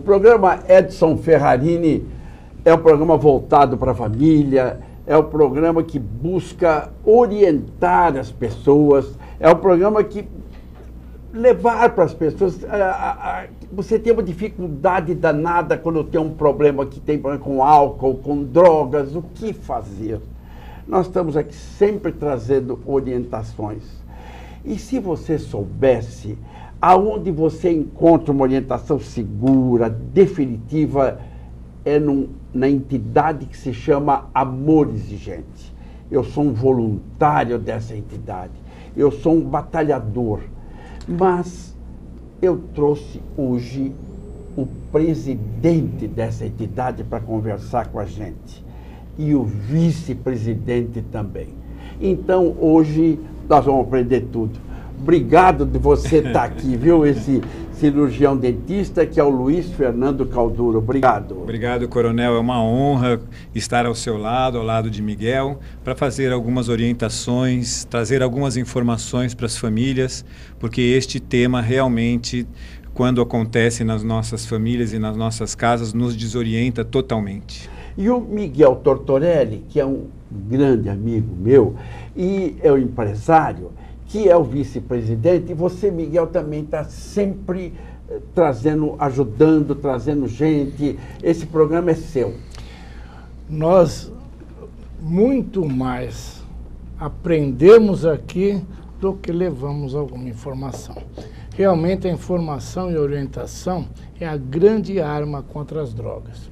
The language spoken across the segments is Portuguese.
programa Edson Ferrarini é um programa voltado para a família, é um programa que busca orientar as pessoas, é um programa que levar para as pessoas. Você tem uma dificuldade danada quando tem um problema que tem problema com álcool, com drogas, o que fazer? Nós estamos aqui sempre trazendo orientações. E se você soubesse aonde você encontra uma orientação segura, definitiva, é na entidade que se chama Amor Exigente. Eu sou um voluntário dessa entidade, eu sou um batalhador, mas eu trouxe hoje o presidente dessa entidade para conversar com a gente e o vice-presidente também. Então, hoje, nós vamos aprender tudo. Obrigado de você estar aqui, viu? Esse cirurgião dentista que é o Luiz Fernando Calduro. Obrigado. Obrigado, coronel. É uma honra estar ao seu lado, ao lado de Miguel, para fazer algumas orientações, trazer algumas informações para as famílias, porque este tema realmente, quando acontece nas nossas famílias e nas nossas casas, nos desorienta totalmente. E o Miguel Tortorelli, que é um grande amigo meu e é um empresário, que é o vice-presidente, e você, Miguel, também está sempre trazendo, ajudando, trazendo gente. Esse programa é seu. Nós muito mais aprendemos aqui do que levamos alguma informação. Realmente a informação e orientação é a grande arma contra as drogas.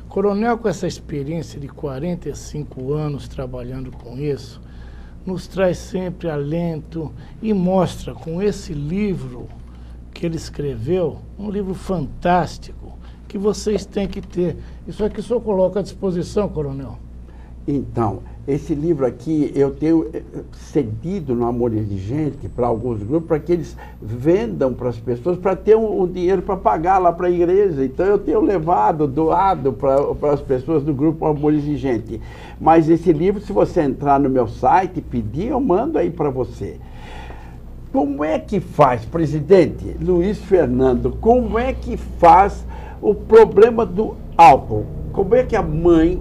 Coronel, com essa experiência de 45 anos trabalhando com isso, nos traz sempre alento e mostra com esse livro que ele escreveu, um livro fantástico, que vocês têm que ter. Isso aqui só coloca à disposição, coronel. Então, esse livro aqui eu tenho cedido no Amor Exigente para alguns grupos, para que eles vendam para as pessoas, para ter um dinheiro para pagar lá para a igreja. Então eu tenho levado, doado para as pessoas do grupo Amor Exigente. Mas esse livro, se você entrar no meu site e pedir, eu mando aí para você. Como é que faz, presidente Luiz Fernando, como é que faz o problema do álcool? Como é que a mãe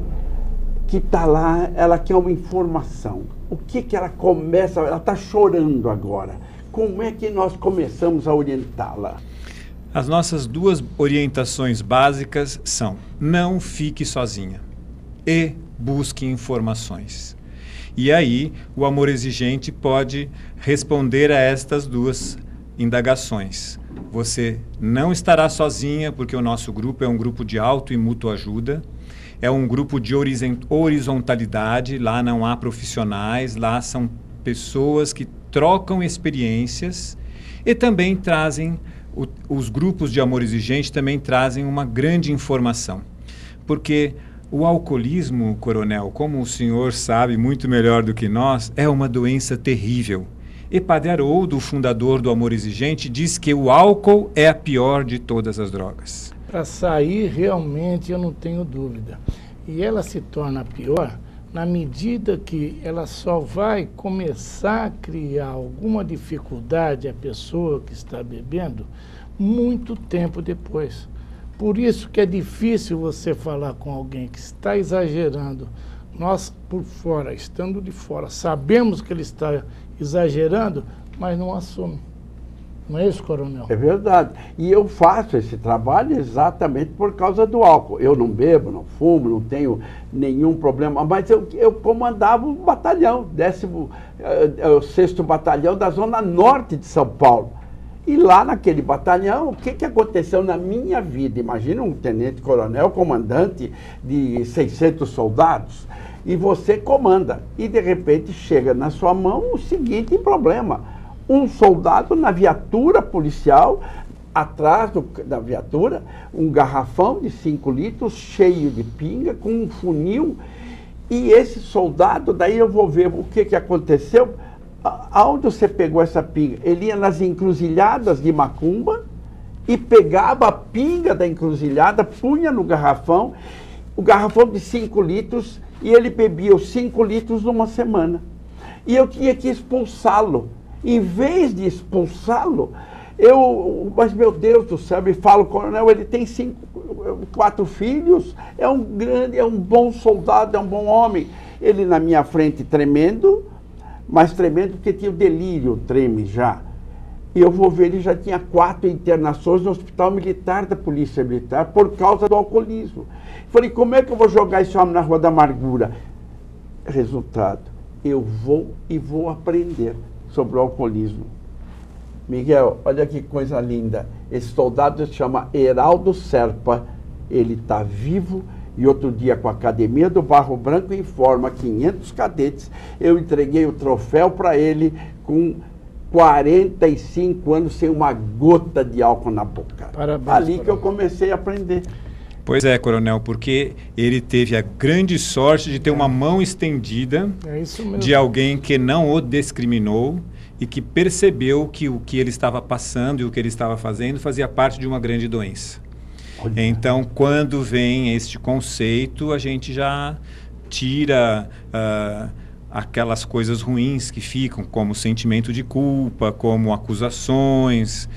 que está lá, ela quer uma informação? O que ela começa, ela está chorando agora. Como é que nós começamos a orientá-la? As nossas duas orientações básicas são: não fique sozinha e busque informações. E aí, o Amor Exigente pode responder a estas duas indagações. Você não estará sozinha, porque o nosso grupo é um grupo de auto e mútua ajuda. É um grupo de horizontalidade, lá não há profissionais, lá são pessoas que trocam experiências e também trazem, os grupos de Amor Exigente também trazem uma grande informação. Porque o alcoolismo, coronel, como o senhor sabe muito melhor do que nós, é uma doença terrível. E Padre Haroldo, o fundador do Amor Exigente, diz que o álcool é a pior de todas as drogas. Para sair, realmente, eu não tenho dúvida. E ela se torna pior na medida que ela só vai começar a criar alguma dificuldade à pessoa que está bebendo muito tempo depois. Por isso que é difícil você falar com alguém que está exagerando. Nós, por fora, estando de fora, sabemos que ele está exagerando, mas não assume. Não é isso, coronel? É verdade. E eu faço esse trabalho exatamente por causa do álcool. Eu não bebo, não fumo, não tenho nenhum problema. Mas eu comandava um batalhão, 16º Batalhão da Zona Norte de São Paulo. E lá naquele batalhão, o que aconteceu na minha vida? Imagina um tenente-coronel, comandante de 600 soldados, e você comanda. E de repente chega na sua mão o seguinte problema: um soldado na viatura policial, atrás da viatura, um garrafão de 5 litros cheio de pinga, com um funil, e esse soldado, daí eu vou ver o que aconteceu. Aonde você pegou essa pinga? Ele ia nas encruzilhadas de macumba e pegava a pinga da encruzilhada, punha no garrafão, o garrafão de 5 litros, e ele bebia os 5 litros numa semana. E eu tinha que expulsá-lo. Em vez de expulsá-lo, mas meu Deus do céu, me fala, coronel, ele tem 4 filhos, é um grande, é um bom soldado, é um bom homem. Ele na minha frente tremendo, mas tremendo porque tinha o delírio, treme já. E eu vou ver, ele já tinha 4 internações no Hospital Militar da Polícia Militar por causa do alcoolismo. Falei, como é que eu vou jogar esse homem na Rua da Amargura? Resultado, eu vou aprender sobre o alcoolismo. Miguel, olha que coisa linda. Esse soldado se chama Heraldo Serpa. Ele está vivo e outro dia com a Academia do Barro Branco informa 500 cadetes. Eu entreguei o troféu para ele com 45 anos sem uma gota de álcool na boca. Parabéns, ali que eu comecei a aprender. Pois é, coronel, porque ele teve a grande sorte de ter uma mão estendida de alguém que não o discriminou e que percebeu que o que ele estava passando e o que ele estava fazendo fazia parte de uma grande doença. Olha. Então, quando vem este conceito, a gente já tira aquelas coisas ruins que ficam, como sentimento de culpa, como acusações,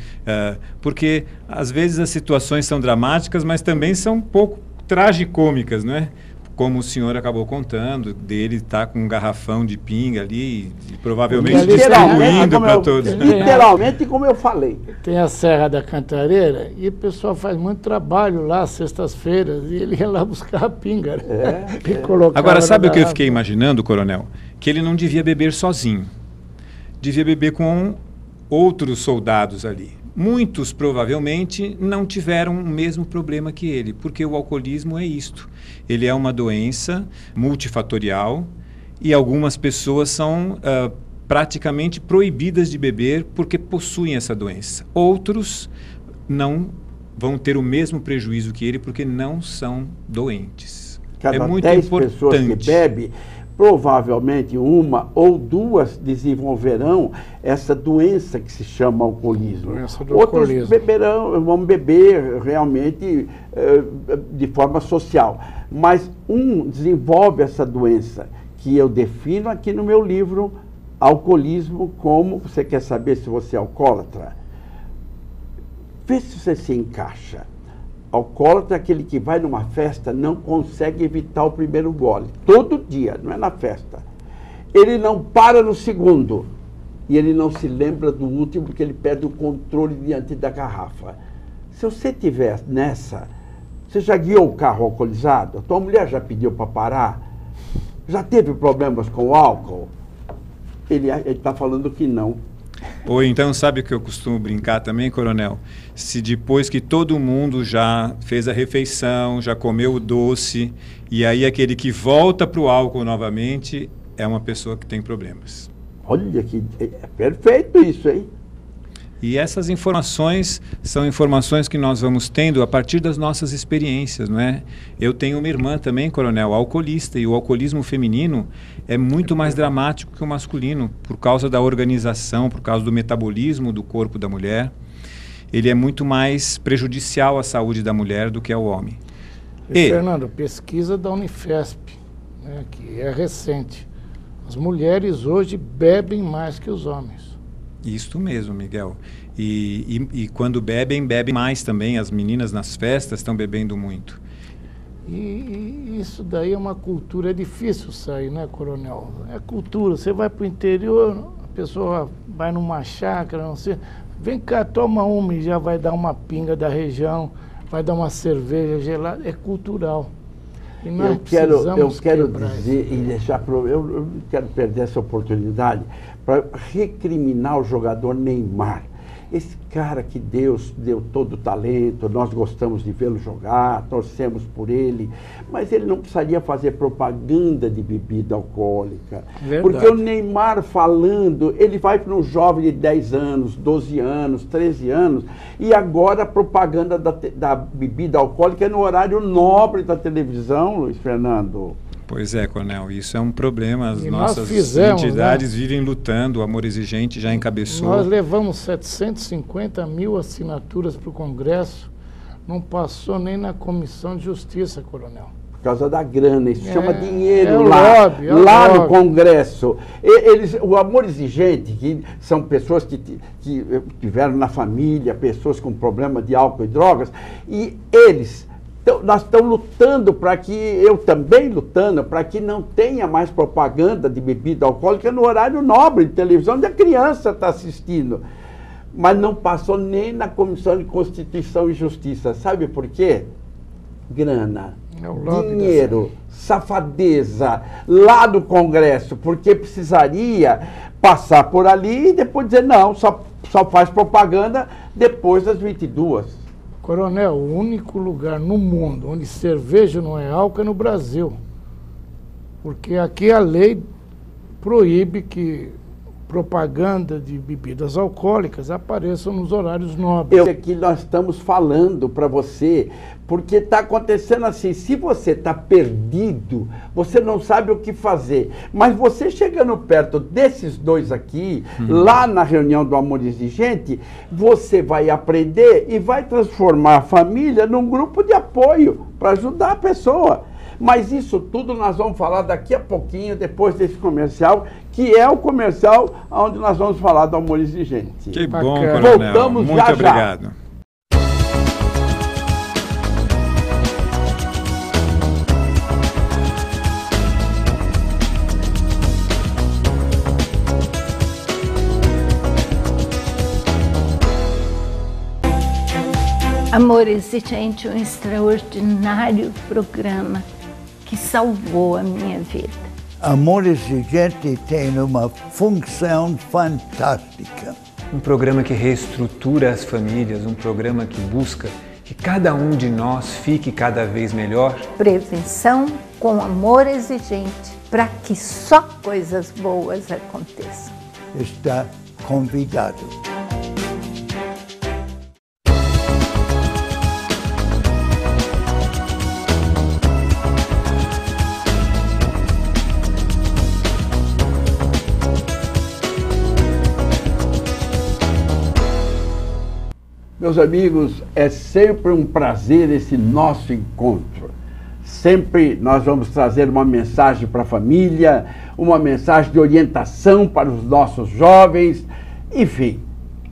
porque às vezes as situações são dramáticas, mas também são um pouco tragicômicas, não é? Como o senhor acabou contando, dele estar com um garrafão de pinga ali e provavelmente distribuindo para todos. Literalmente, como eu falei. Tem a Serra da Cantareira e o pessoal faz muito trabalho lá, sextas-feiras, e ele ia lá buscar a pinga. Agora, sabe o que eu fiquei imaginando, coronel? Que ele não devia beber sozinho. Devia beber com outros soldados ali. Muitos, provavelmente, não tiveram o mesmo problema que ele, porque o alcoolismo é isto. Ele é uma doença multifatorial e algumas pessoas são praticamente proibidas de beber porque possuem essa doença. Outros não vão ter o mesmo prejuízo que ele porque não são doentes. Cada é muito 10 importante. pessoas que bebem, provavelmente 1 ou 2 desenvolverão essa doença que se chama alcoolismo. Outros vão beber realmente de forma social. Mas um desenvolve essa doença, que eu defino aqui no meu livro, Alcoolismo como... Você quer saber se você é alcoólatra? Vê se você se encaixa. Alcoólatra é aquele que vai numa festa, não consegue evitar o primeiro gole. Todo dia, não é na festa. Ele não para no segundo. E ele não se lembra do último, porque ele perde o controle diante da garrafa. Se você estiver nessa, você já guiou o carro alcoolizado? A tua mulher já pediu para parar? Já teve problemas com o álcool? Ele está falando que não. Ou então, sabe o que eu costumo brincar também, coronel? Se depois que todo mundo já fez a refeição, já comeu o doce, e aí aquele que volta para o álcool novamente é uma pessoa que tem problemas. Olha que é perfeito isso, hein? E essas informações são informações que nós vamos tendo a partir das nossas experiências, não é? Eu tenho uma irmã também, coronel, alcoolista, e o alcoolismo feminino é muito mais dramático que o masculino, por causa da organização, por causa do metabolismo do corpo da mulher. Ele é muito mais prejudicial à saúde da mulher do que ao homem. Fernando, pesquisa da Unifesp, né, que é recente. As mulheres hoje bebem mais que os homens. Isso mesmo, Miguel. E quando bebem mais também. As meninas nas festas estão bebendo muito. E isso daí é uma cultura, é difícil sair, né, coronel? É cultura. Você vai para o interior, a pessoa vai numa chácara, não sei. Vem cá, toma uma e já vai dar uma pinga da região, vai dar uma cerveja gelada. É cultural. E nós eu quero dizer e deixar eu não quero perder essa oportunidade para recriminar o jogador Neymar. Esse cara que Deus deu todo o talento, nós gostamos de vê-lo jogar, torcemos por ele, mas ele não precisaria fazer propaganda de bebida alcoólica. Verdade. Porque o Neymar falando, ele vai para um jovem de 10 anos, 12 anos, 13 anos, e agora a propaganda da bebida alcoólica é no horário nobre da televisão, Luiz Fernando. Pois é, coronel, isso é um problema. As nossas entidades vivem lutando, o Amor Exigente já encabeçou. Nós levamos 750 mil assinaturas para o Congresso, não passou nem na Comissão de Justiça, coronel. Por causa da grana, isso chama dinheiro lá no Congresso. O Amor Exigente, que são pessoas que tiveram na família, pessoas com problema de álcool e drogas, e eles Então, nós estamos lutando para que, eu também lutando, para que não tenha mais propaganda de bebida alcoólica no horário nobre de televisão, onde a criança está assistindo. Mas não passou nem na Comissão de Constituição e Justiça. Sabe por quê? Grana, dinheiro, safadeza, lá do Congresso, porque precisaria passar por ali e depois dizer, não, só faz propaganda depois das 22. Coronel, o único lugar no mundo onde cerveja não é álcool é no Brasil. Porque aqui a lei proíbe que propaganda de bebidas alcoólicas apareçam nos horários nobres. Aqui nós estamos falando para você, porque está acontecendo assim, se você está perdido, você não sabe o que fazer, mas você chegando perto desses dois aqui, lá na reunião do Amor Exigente, você vai aprender e vai transformar a família num grupo de apoio para ajudar a pessoa. Mas isso tudo nós vamos falar daqui a pouquinho, depois desse comercial, que é o comercial onde nós vamos falar do Amor Exigente. Que bom, Coronel. Voltamos muito já, obrigado. Já. Amor Exigente, um extraordinário programa que salvou a minha vida. Amor Exigente tem uma função fantástica. Um programa que reestrutura as famílias, um programa que busca que cada um de nós fique cada vez melhor. Prevenção com amor exigente, para que só coisas boas aconteçam. Está convidado. Meus amigos, é sempre um prazer esse nosso encontro. Sempre nós vamos trazer uma mensagem para a família, uma mensagem de orientação para os nossos jovens, enfim,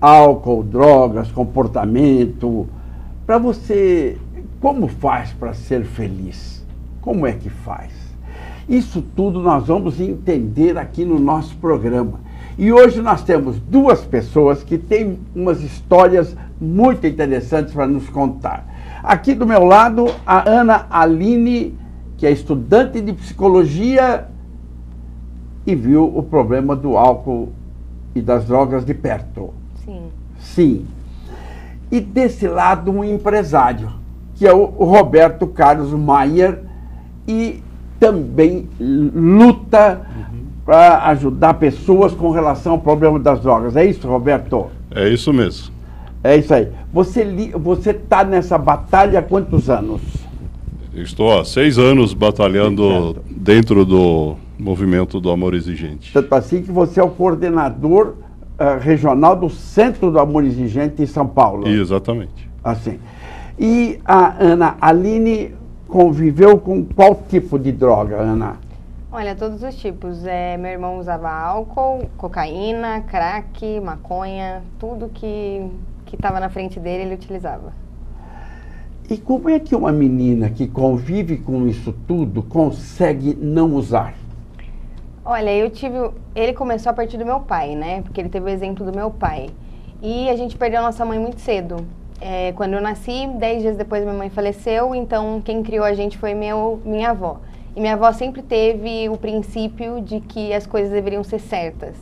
álcool, drogas, comportamento. Para você, como faz para ser feliz? Como é que faz? Isso tudo nós vamos entender aqui no nosso programa. E hoje nós temos duas pessoas que têm umas histórias muito interessantes para nos contar. Aqui do meu lado, a Ana Aline, que é estudante de psicologia e viu o problema do álcool e das drogas de perto. Sim. Sim. E desse lado, um empresário, que é o Roberto Carlos Maier, e também luta para ajudar pessoas com relação ao problema das drogas. É isso, Roberto? É isso mesmo. É isso aí. Você está nessa batalha há quantos anos? Estou há 6 anos batalhando dentro do movimento do Amor Exigente. Tanto assim que você é o coordenador regional do Centro do Amor Exigente em São Paulo. Exatamente. Assim. E a Ana Aline conviveu com qual tipo de droga, Ana? Olha, todos os tipos. Meu irmão usava álcool, cocaína, crack, maconha, tudo que estava na frente dele ele utilizava. E como é que uma menina que convive com isso tudo consegue não usar? Olha, ele começou a partir do meu pai, né? Porque ele teve o exemplo do meu pai. E a gente perdeu a nossa mãe muito cedo. Quando eu nasci, 10 dias depois minha mãe faleceu, então quem criou a gente foi minha avó. E minha avó sempre teve o princípio de que as coisas deveriam ser certas.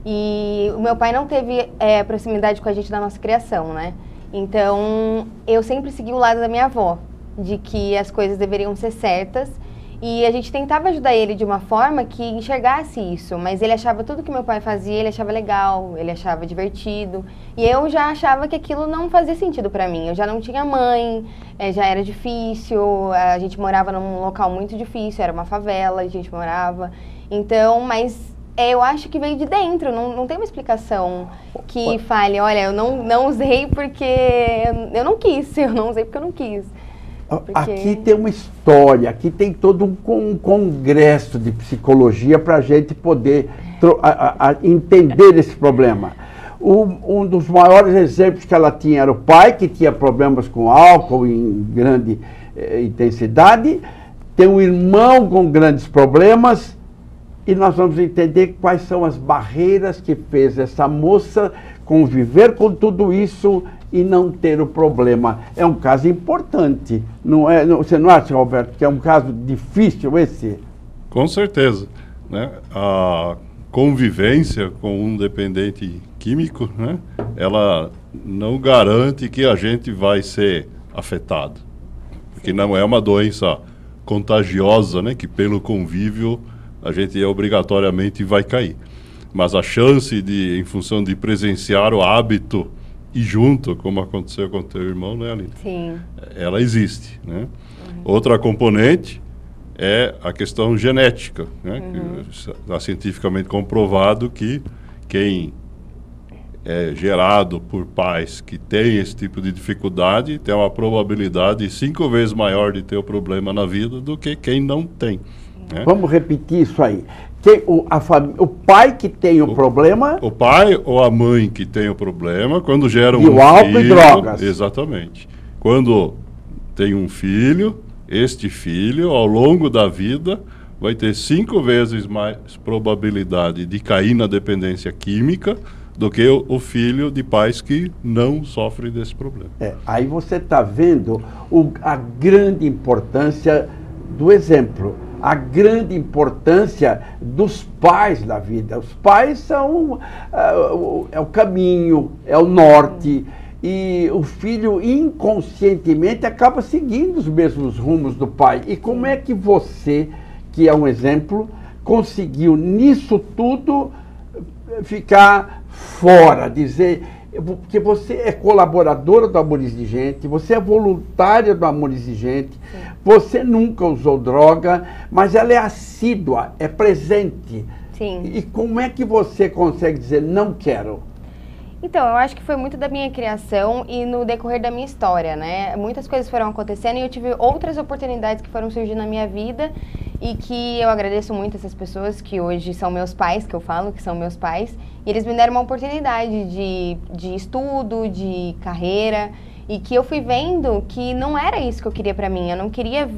E o meu pai não teve proximidade com a gente na nossa criação, né? Então, eu sempre segui o lado da minha avó, de que as coisas deveriam ser certas. E a gente tentava ajudar ele de uma forma que enxergasse isso, mas ele achava tudo que meu pai fazia, ele achava legal, ele achava divertido. E eu já achava que aquilo não fazia sentido pra mim. Eu já não tinha mãe, já era difícil, a gente morava num local muito difícil, era uma favela, a gente morava. Então, mas eu acho que veio de dentro, não tem uma explicação que fale, olha, eu não usei porque eu não quis, eu não usei porque eu não quis. Porque... Aqui tem uma história, aqui tem todo um congresso de psicologia para a gente poder entender esse problema. Um dos maiores exemplos que ela tinha era o pai, que tinha problemas com álcool em grande intensidade, tem um irmão com grandes problemas, e nós vamos entender quais são as barreiras que fez essa moça conviver com tudo isso e não ter o problema. É um caso importante, não é? Você não acha, Roberto, que é um caso difícil esse? Com certeza, né? A convivência com um dependente químico, né? Ela não garante que a gente vai ser afetado, porque não é uma doença contagiosa, né? Que pelo convívio a gente obrigatoriamente vai cair. Mas a chance de, em função de presenciar o hábito e junto, como aconteceu com o teu irmão, né, Aline? Sim. Ela existe, né? Outra componente é a questão genética, né? Está cientificamente comprovado que quem é gerado por pais que têm esse tipo de dificuldade tem uma probabilidade 5 vezes maior de ter o problema na vida do que quem não tem. Né? Vamos repetir isso aí. O pai que tem o problema... O pai ou a mãe que tem o problema, quando gera um filho... E o álcool filho, e drogas. Exatamente. Quando tem um filho, este filho, ao longo da vida, vai ter 5 vezes mais probabilidade de cair na dependência química do que o filho de pais que não sofrem desse problema. Aí você está vendo a grande importância do exemplo. A grande importância dos pais da vida. Os pais são é o caminho, é o norte, e o filho inconscientemente acaba seguindo os mesmos rumos do pai. E como é que você, que é um exemplo, conseguiu nisso tudo ficar fora, dizer... Porque você é colaboradora do Amor Exigente, você é voluntária do Amor Exigente, você nunca usou droga, mas ela é assídua, é presente. Sim. E como é que você consegue dizer, não quero? Então, eu acho que foi muito da minha criação e no decorrer da minha história, né? Muitas coisas foram acontecendo e eu tive outras oportunidades que foram surgindo na minha vida e que eu agradeço muito essas pessoas que hoje são meus pais, que eu falo que são meus pais, e eles me deram uma oportunidade de estudo, de carreira, e que eu fui vendo que não era isso que eu queria pra mim. Eu não queria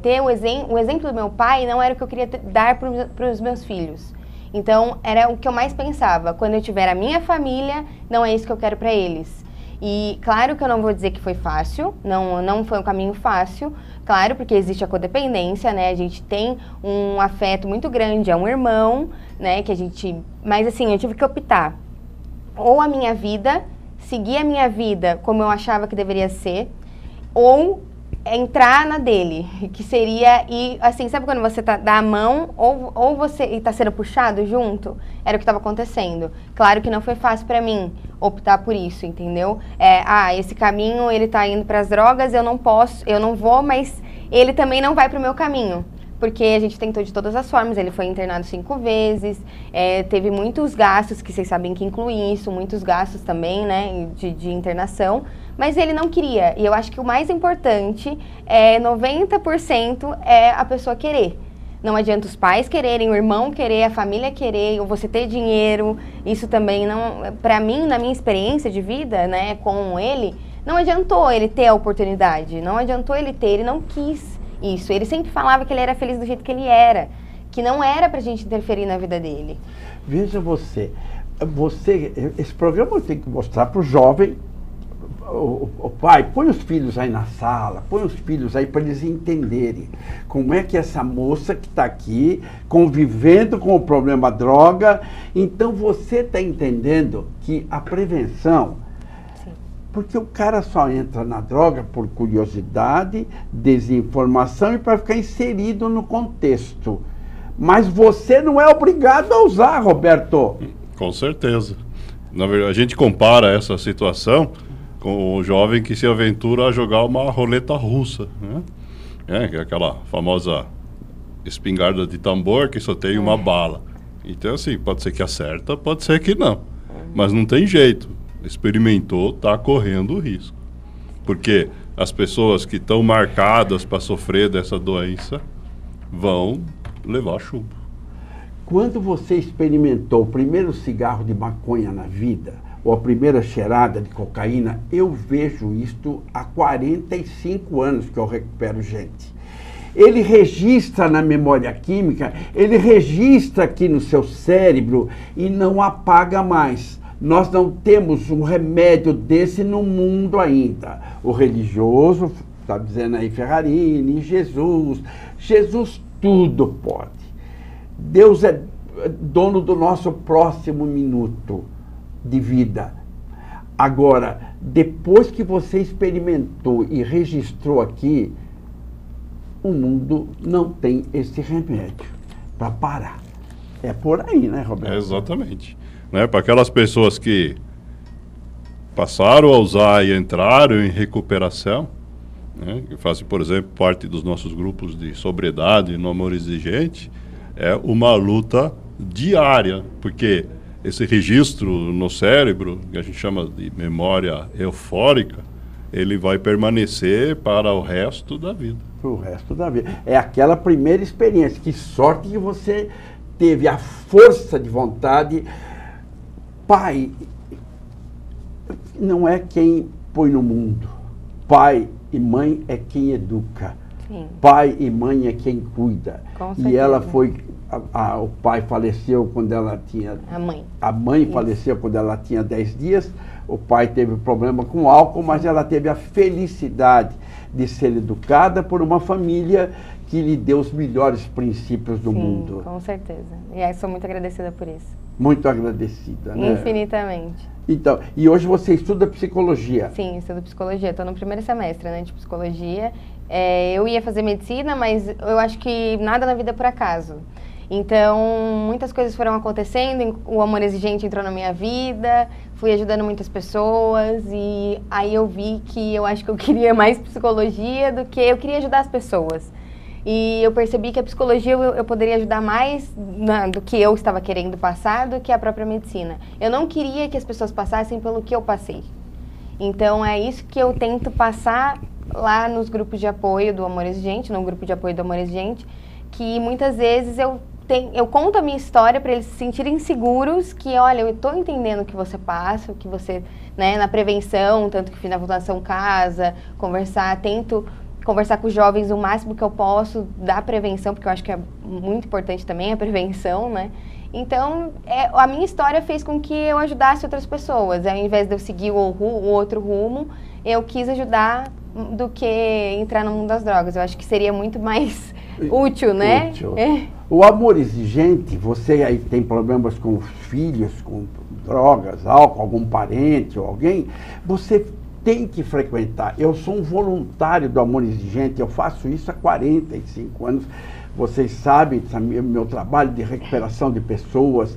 ter o exemplo do meu pai, não era o que eu queria dar para os meus filhos. Então, era o que eu mais pensava. Quando eu tiver a minha família, não é isso que eu quero para eles. E claro que eu não vou dizer que foi fácil, não foi um caminho fácil. Claro, porque existe a codependência, né? A gente tem um afeto muito grande, é um irmão, né? Que a gente... Mas assim, eu tive que optar. Ou a minha vida, seguir a minha vida como eu achava que deveria ser, ou entrar na dele, que seria, e assim, sabe quando você dá a mão, ou você está sendo puxado junto? Era o que estava acontecendo. Claro que não foi fácil para mim optar por isso, entendeu? Esse caminho, ele está indo para as drogas, eu não posso, eu não vou, mas ele também não vai para o meu caminho. Porque a gente tentou de todas as formas, ele foi internado 5 vezes, teve muitos gastos, que vocês sabem que incluem isso, muitos gastos também, né, de internação, mas ele não queria. E eu acho que o mais importante 90% é a pessoa querer. Não adianta os pais quererem, o irmão querer, a família querer, ou você ter dinheiro, isso também não... Para mim, na minha experiência de vida, né, com ele, não adiantou ele ter a oportunidade, não adiantou ele ter, ele não quis isso. Ele sempre falava que ele era feliz do jeito que ele era, que não era pra gente interferir na vida dele. Veja você, esse programa tem que mostrar pro jovem, o pai, põe os filhos aí na sala, põe os filhos aí para eles entenderem como é que essa moça que está aqui, convivendo com o problema droga, então você está entendendo que a prevenção... Porque o cara só entra na droga por curiosidade, desinformação e para ficar inserido no contexto. Mas você não é obrigado a usar, Roberto. Com certeza. Na verdade, a gente compara essa situação com o jovem que se aventura a jogar uma roleta russa, né? Que é aquela famosa espingarda de tambor que só tem uma bala. Então, assim, pode ser que acerta, pode ser que não. Mas não tem jeito. Experimentou, está correndo o risco. Porque as pessoas que estão marcadas para sofrer dessa doença vão levar chumbo. quando você experimentou o primeiro cigarro de maconha na vida, ou a primeira cheirada de cocaína, eu vejo isto há 45 anos que eu recupero gente. Ele registra na memória química, ele registra aqui no seu cérebro e não apaga mais. Nós não temos um remédio desse no mundo ainda. O religioso, está dizendo aí Ferrarini, Jesus tudo pode. Deus é dono do nosso próximo minuto de vida. Agora, depois que você experimentou e registrou aqui, o mundo não tem esse remédio para parar. É por aí, né, Roberto? Exatamente. Né? Para aquelas pessoas que passaram a usar e entraram em recuperação, né? Que fazem, por exemplo, parte dos nossos grupos de sobriedade no Amor Exigente, é uma luta diária, porque esse registro no cérebro, que a gente chama de memória eufórica, ele vai permanecer para o resto da vida. Para o resto da vida. É aquela primeira experiência. Que sorte que você teve a força de vontade. Pai não é quem põe no mundo. Pai e mãe é quem educa. Sim. Pai e mãe é quem cuida. E ela foi... o pai faleceu quando ela tinha... A mãe faleceu quando ela tinha 10 dias. O pai teve problema com álcool, mas ela teve a felicidade de ser educada por uma família que lhe deu os melhores princípios do mundo. Com certeza. E aí sou muito agradecida por isso. Muito agradecida, né? Infinitamente. Então, e hoje você estuda psicologia? Sim, estudo psicologia. Estou no primeiro semestre, né, de psicologia. Eu ia fazer medicina, mas eu acho que nada na vida é por acaso. Então, muitas coisas foram acontecendo, o Amor Exigente entrou na minha vida, fui ajudando muitas pessoas e aí eu vi que eu acho que eu queria mais psicologia do que eu queria ajudar as pessoas. E eu percebi que a psicologia eu poderia ajudar mais do que eu estava querendo passar do que a própria medicina. Eu não queria que as pessoas passassem pelo que eu passei. Então, é isso que eu tento passar lá nos grupos de apoio do Amor Exigente, no grupo de apoio do Amor Exigente, que muitas vezes eu conto a minha história para eles se sentirem seguros que, olha, eu estou entendendo o que você passa, o que você, né, na prevenção, tanto que fui na Fundação Casa, tento conversar com os jovens o máximo que eu posso da prevenção, porque eu acho que é muito importante também a prevenção, né? Então, a minha história fez com que eu ajudasse outras pessoas. Ao invés de eu seguir o outro rumo, eu quis ajudar do que entrar no mundo das drogas. Eu acho que seria muito mais útil, né? Útil. O Amor Exigente, você aí tem problemas com os filhos, com drogas, álcool, algum parente ou alguém, você tem que frequentar. Eu sou um voluntário do Amor Exigente, eu faço isso há 45 anos. Vocês sabem, meu trabalho de recuperação de pessoas,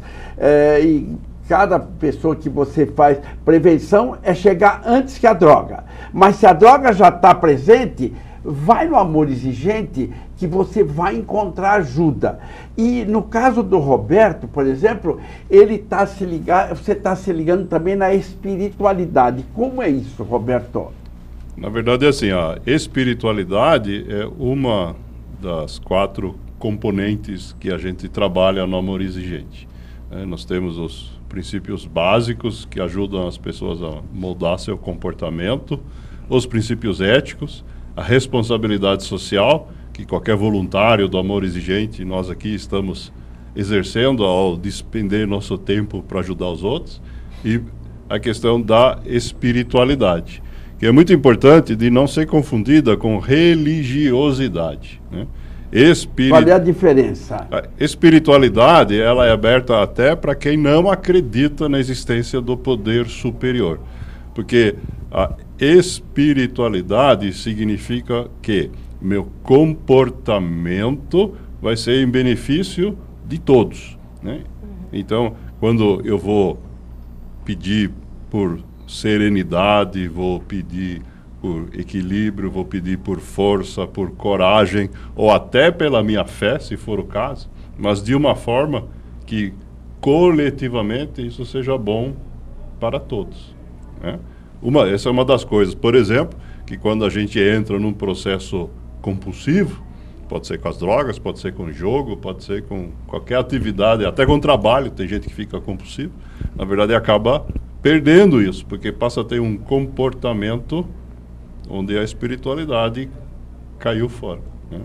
e cada pessoa que você faz prevenção é chegar antes que a droga. Mas se a droga já está presente, vai no Amor Exigente que você vai encontrar ajuda. E no caso do Roberto, por exemplo, você está se ligando também na espiritualidade. Como é isso, Roberto? Na verdade, é assim, a espiritualidade é uma das 4 componentes que a gente trabalha no Amor Exigente. Nós temos os princípios básicos que ajudam as pessoas a moldar seu comportamento, os princípios éticos, a responsabilidade social, que qualquer voluntário do Amor Exigente, nós aqui estamos exercendo ao despender nosso tempo para ajudar os outros, e a questão da espiritualidade, que é muito importante de não ser confundida com religiosidade, né? Qual é a diferença? A espiritualidade, ela é aberta até para quem não acredita na existência do poder superior, porque a espiritualidade significa que meu comportamento vai ser em benefício de todos, né? Então, quando eu vou pedir por serenidade, vou pedir por equilíbrio, vou pedir por força, por coragem, ou até pela minha fé, se for o caso, mas de uma forma que coletivamente isso seja bom para todos, né? Essa é uma das coisas, por exemplo, que quando a gente entra num processo compulsivo, Pode ser com as drogas, pode ser com o jogo, pode ser com qualquer atividade, até com o trabalho. Tem gente que fica compulsivo. Na verdade, acaba perdendo isso, porque passa a ter um comportamento onde a espiritualidade caiu fora, né?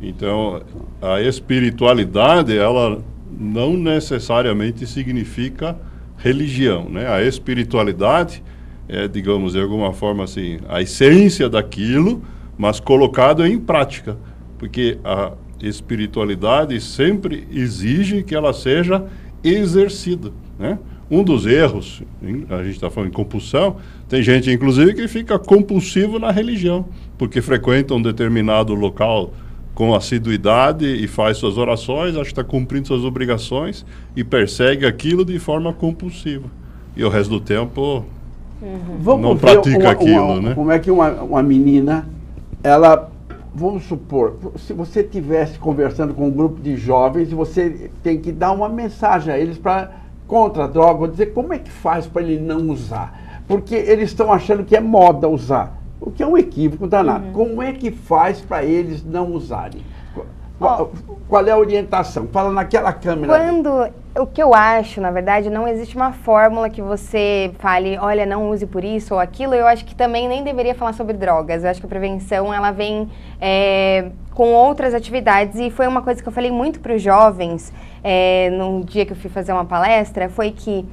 Então, a espiritualidade, ela não necessariamente significa religião, né? A espiritualidade é, digamos, de alguma forma assim, a essência daquilo, mas colocado em prática, porque a espiritualidade sempre exige que ela seja exercida, né? Um dos erros, a gente está falando em compulsão, tem gente, inclusive, que fica compulsivo na religião, porque frequenta um determinado local com assiduidade e faz suas orações, acha que está cumprindo suas obrigações e persegue aquilo de forma compulsiva. E o resto do tempo não pratica aquilo, né? Como é que uma menina, ela, vamos supor, se você estivesse conversando com um grupo de jovens e você tem que dar uma mensagem a eles contra a droga, vou dizer como é que faz para ele não usar, porque eles estão achando que é moda usar, o que é um equívoco danado. Como é que faz para eles não usarem? Qual é a orientação? Fala naquela câmera. O que eu acho, na verdade, não existe uma fórmula que você fale, olha, não use por isso ou aquilo. Eu acho que também nem deveria falar sobre drogas. Eu acho que a prevenção, ela vem com outras atividades. E foi uma coisa que eu falei muito para os jovens, no dia que eu fui fazer uma palestra, foi que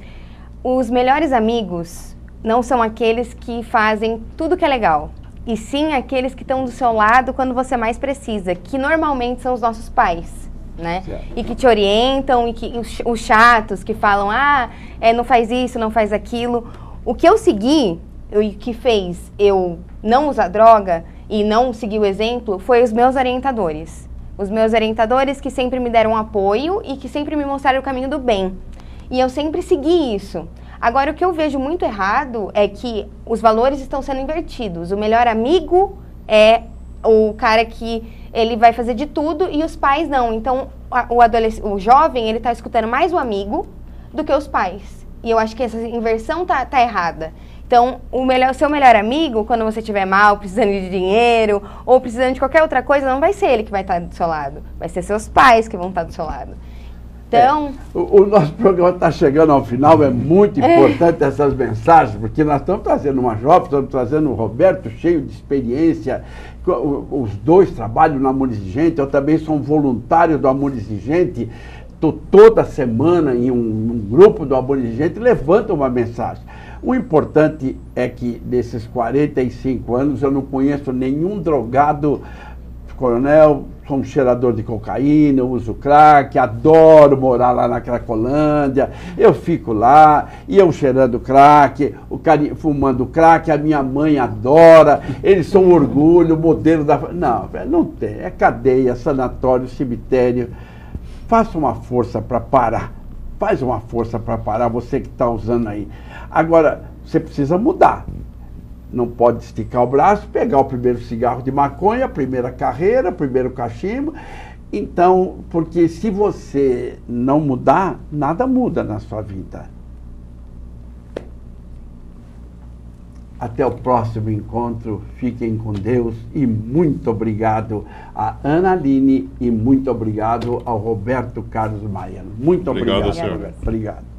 os melhores amigos não são aqueles que fazem tudo que é legal, e sim aqueles que estão do seu lado quando você mais precisa, que normalmente são os nossos pais, né? Certo. E que te orientam, e que os chatos que falam, não faz isso, não faz aquilo. O que eu segui, e que fez eu não usar droga e não seguir o exemplo, foi os meus orientadores. Os meus orientadores que sempre me deram apoio e que sempre me mostraram o caminho do bem. E eu sempre segui isso. Agora, o que eu vejo muito errado é que os valores estão sendo invertidos. O melhor amigo é o cara que ele vai fazer de tudo e os pais não. Então, o jovem, ele está escutando mais o amigo do que os pais. E eu acho que essa inversão tá errada. Então, o seu melhor amigo, quando você estiver mal, precisando de dinheiro ou precisando de qualquer outra coisa, não vai ser ele que vai estar do seu lado. Vai ser seus pais que vão estar do seu lado. Então... O nosso programa está chegando ao final, é muito importante essas mensagens, porque nós estamos trazendo uma jovem, estamos trazendo o Roberto, cheio de experiência, os dois trabalham no Amor Exigente, eu também sou um voluntário do Amor Exigente, estou toda semana em um grupo do Amor Exigente, levanta uma mensagem. O importante é que, desses 45 anos, eu não conheço nenhum drogado. Coronel, sou um cheirador de cocaína, uso crack, adoro morar lá na Cracolândia, eu fico lá, e eu cheirando crack, o carinha fumando crack, a minha mãe adora, eles são um orgulho, modelo da... Não, velho, não tem, é cadeia, sanatório, cemitério. Faça uma força para parar, faz uma força para parar, você que está usando aí. Agora, você precisa mudar. Não pode esticar o braço, pegar o primeiro cigarro de maconha, a primeira carreira, o primeiro cachimbo. Então, porque se você não mudar, nada muda na sua vida. Até o próximo encontro, fiquem com Deus e muito obrigado a Ana Aline e muito obrigado ao Roberto Carlos Maia. Muito obrigado. Senhor. Obrigado.